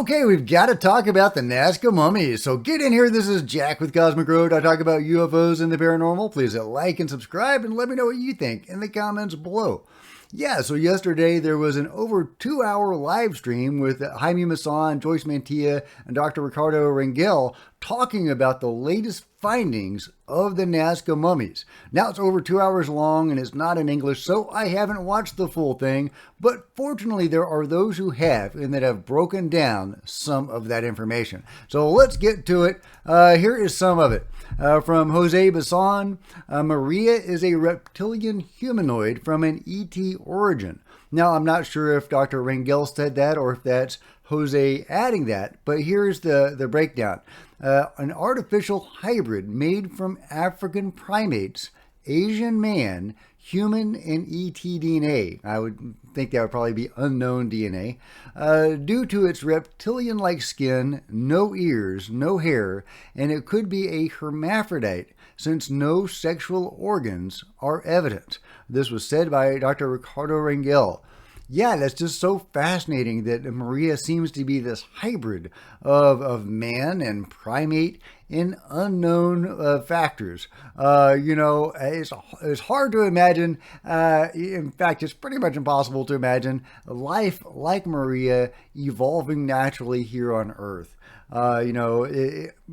Okay, we've got to talk about the Nazca mummies. So get in here. This is Jack with Cosmic Road. I talk about UFOs and the paranormal. Please hit like and subscribe and let me know what you think in the comments below. Yeah, so yesterday there was an over 2-hour live stream with Jaime Maussan, Joyce Mantilla, and Dr. Ricardo Rangel talking about the latest findings of the Nazca mummies. Now it's over 2 hours long and it's not in English, so I haven't watched the full thing, but fortunately there are those who have and that have broken down some of that information. So let's get to it. Here is some of it. From Jose Bassan, Maria is a reptilian humanoid from an ET origin. Now, I'm not sure if Dr. Rangel said that or if that's Jose adding that, but here's the breakdown. An artificial hybrid made from African primates, Asian man, human, and ET DNA. I would think that would probably be unknown DNA. Due to its reptilian-like skin, no ears, no hair, and it could be a hermaphrodite since no sexual organs are evident. This was said by Dr. Ricardo Rangel. Yeah, that's just so fascinating that Maria seems to be this hybrid of man and primate in unknown factors. It's hard to imagine. In fact, it's pretty much impossible to imagine life like Maria evolving naturally here on Earth.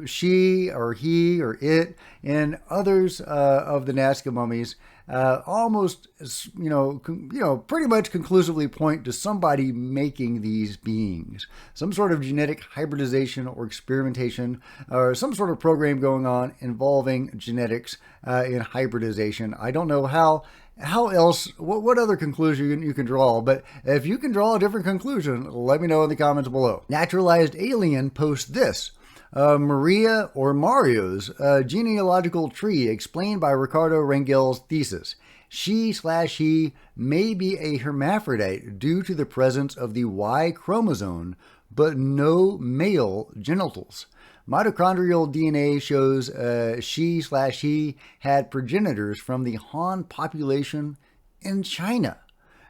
She or he or it and others of the Nazca mummies almost, pretty much conclusively point to somebody making these beings. Some sort of genetic hybridization or experimentation or some sort of program going on involving genetics in hybridization. I don't know how else, what other conclusion you can draw, but if you can draw a different conclusion, let me know in the comments below. Naturalized Alien posts this. Maria or Mario's genealogical tree explained by Ricardo Rangel's thesis. She/he may be a hermaphrodite due to the presence of the Y chromosome, but no male genitals. Mitochondrial DNA shows she/he had progenitors from the Han population in China.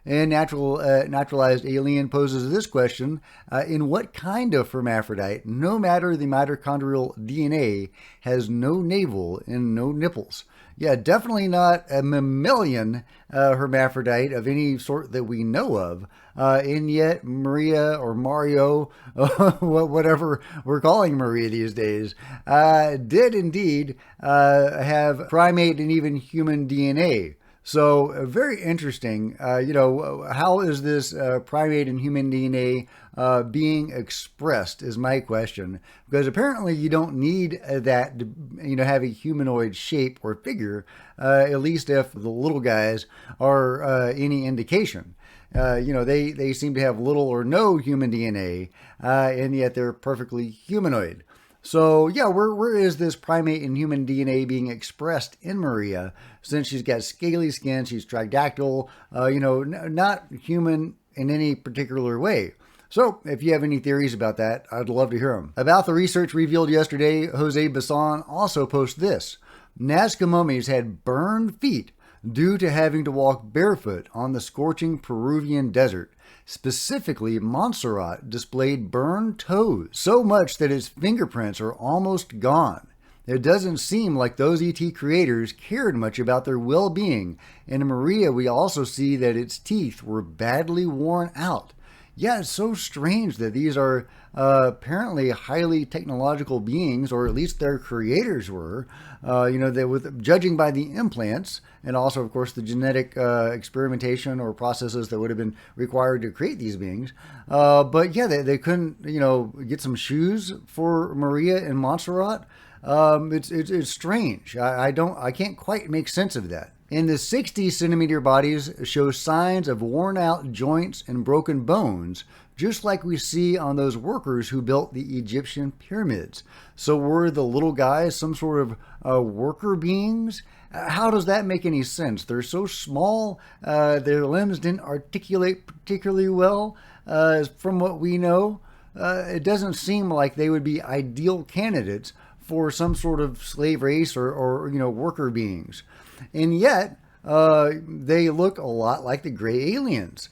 And Naturalized Alien poses this question, in what kind of hermaphrodite, no matter the mitochondrial DNA, has no navel and no nipples? Yeah, definitely not a mammalian hermaphrodite of any sort that we know of. And yet Maria or Mario, whatever we're calling Maria these days, did indeed have primate and even human DNA. So very interesting. How is this primate and human DNA being expressed is my question, because apparently you don't need that to, have a humanoid shape or figure, at least if the little guys are any indication. They seem to have little or no human DNA, and yet they're perfectly humanoid. So, yeah, where is this primate and human DNA being expressed in Maria? Since she's got scaly skin, she's tridactyl, not human in any particular way. So, if you have any theories about that, I'd love to hear them. About the research revealed yesterday, Jose Bassan also posts this. Nazca mummies had burned feet due to having to walk barefoot on the scorching Peruvian desert. Specifically, Montserrat displayed burned toes, so much that its fingerprints are almost gone. It doesn't seem like those ET creators cared much about their well-being. In Maria, we also see that its teeth were badly worn out. Yeah, it's so strange that these are apparently highly technological beings, or at least their creators were. Judging by the implants, and also, of course, the genetic experimentation or processes that would have been required to create these beings. But yeah, they couldn't, get some shoes for Maria and Montserrat. It's strange. I can't quite make sense of that. In the 60 centimeter bodies show signs of worn out joints and broken bones, just like we see on those workers who built the Egyptian pyramids. So were the little guys some sort of worker beings? How does that make any sense? They're so small, their limbs didn't articulate particularly well, from what we know. It doesn't seem like they would be ideal candidates for some sort of slave race or worker beings. And yet, they look a lot like the gray aliens.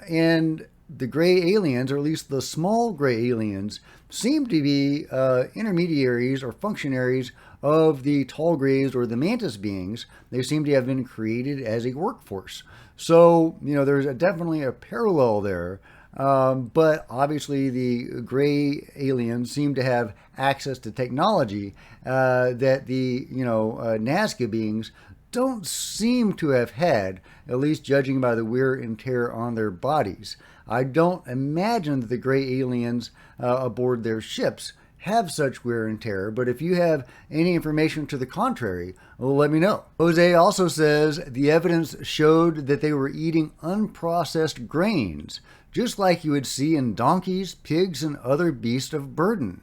And the gray aliens, or at least the small gray aliens, seem to be intermediaries or functionaries of the tall grays or the mantis beings. They seem to have been created as a workforce. So, there's definitely a parallel there. But obviously the gray aliens seem to have access to technology that the, Nazca beings don't seem to have had, at least judging by the wear and tear on their bodies. I don't imagine that the gray aliens aboard their ships have such wear and tear, but if you have any information to the contrary, well, let me know. Jose also says the evidence showed that they were eating unprocessed grains, just like you would see in donkeys, pigs, and other beasts of burden.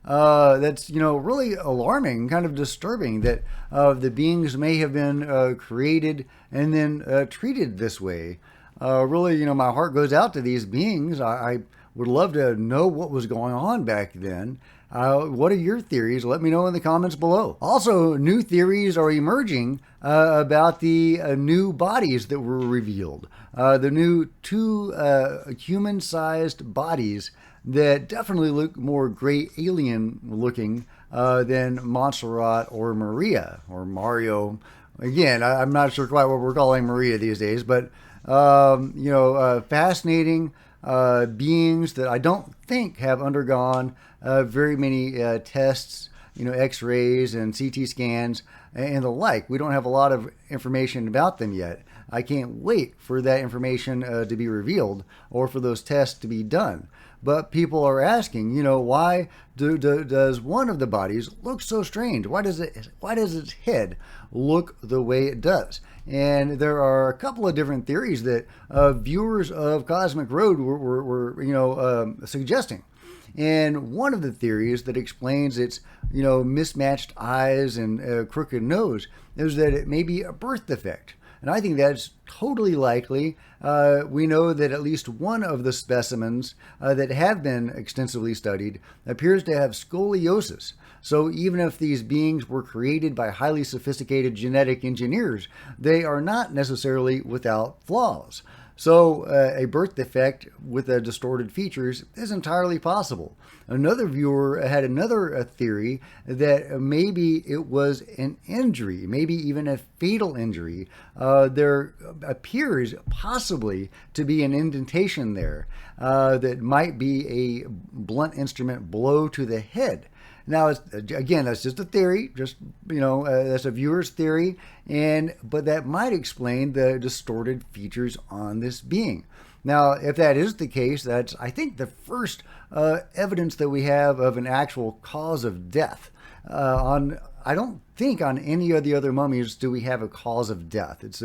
That's, really alarming, kind of disturbing that the beings may have been created and then treated this way. Really, my heart goes out to these beings. I would love to know what was going on back then. What are your theories? Let me know in the comments below. Also, new theories are emerging about the new bodies that were revealed. The new two human-sized bodies that definitely look more gray alien looking than Montserrat or Maria or Mario. Again, I'm not sure quite what we're calling Maria these days, but fascinating beings that I don't think have undergone very many tests, x-rays and CT scans and the like. We don't have a lot of information about them yet. I can't wait for that information to be revealed or for those tests to be done. But people are asking, why does one of the bodies look so strange? Why does its head look the way it does? And there are a couple of different theories that viewers of Cosmic Road were suggesting. And one of the theories that explains its, mismatched eyes and crooked nose is that it may be a birth defect. And I think that's totally likely. We know that at least one of the specimens that have been extensively studied appears to have scoliosis. So even if these beings were created by highly sophisticated genetic engineers, they are not necessarily without flaws. So a birth defect with distorted features is entirely possible. Another viewer had another theory that maybe it was an injury, maybe even a fatal injury. There appears possibly to be an indentation there that might be a blunt instrument blow to the head. Now, again, that's just a theory, that's a viewer's theory, but that might explain the distorted features on this being. Now, if that is the case, that's, I think, the first evidence that we have of an actual cause of death. I don't think on any of the other mummies do we have a cause of death. It's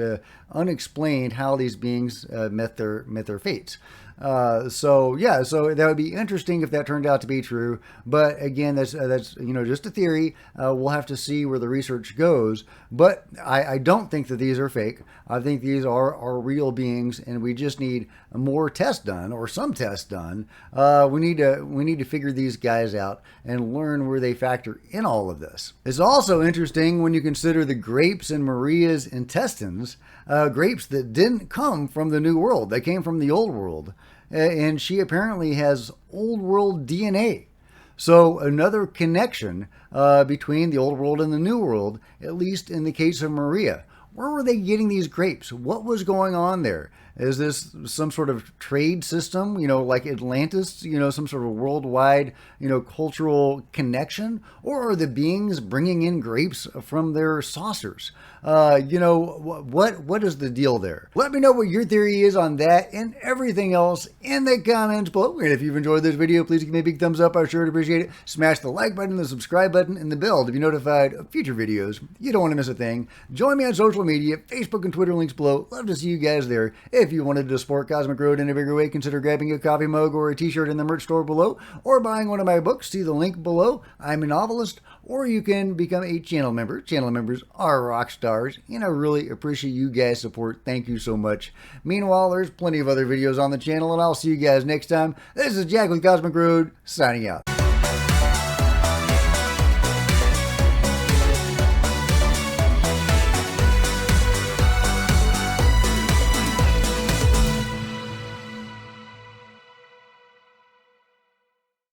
unexplained how these beings met their fates. So that would be interesting if that turned out to be true. But again, that's just a theory. We'll have to see where the research goes. But I don't think that these are fake. I think these are real beings, and we just need more tests done, or some tests done. We need to figure these guys out and learn where they factor in all of this. It's also interesting when you consider the grapes in Maria's intestines, grapes that didn't come from the New World. They came from the Old World. And she apparently has Old World DNA. So another connection between the Old World and the New World, at least in the case of Maria. Where were they getting these grapes? What was going on there? Is this some sort of trade system, like Atlantis, some sort of worldwide, cultural connection? Or are the beings bringing in grapes from their saucers? What is the deal there? Let me know what your theory is on that and everything else in the comments below. And if you've enjoyed this video, please give me a big thumbs up. I sure appreciate it. Smash the like button, the subscribe button, and the bell to be notified of future videos. You don't want to miss a thing. Join me on social media, Facebook and Twitter, links below. Love to see you guys there. If you wanted to support Cosmic Road in a bigger way, consider grabbing a coffee mug or a t-shirt in the merch store below, or buying one of my books. See the link below. I'm a novelist. Or you can become a channel member. Channel members are rock stars, and I really appreciate you guys' support. Thank you so much. Meanwhile, there's plenty of other videos on the channel, and I'll see you guys next time. This is Jack with Cosmic Road, signing out.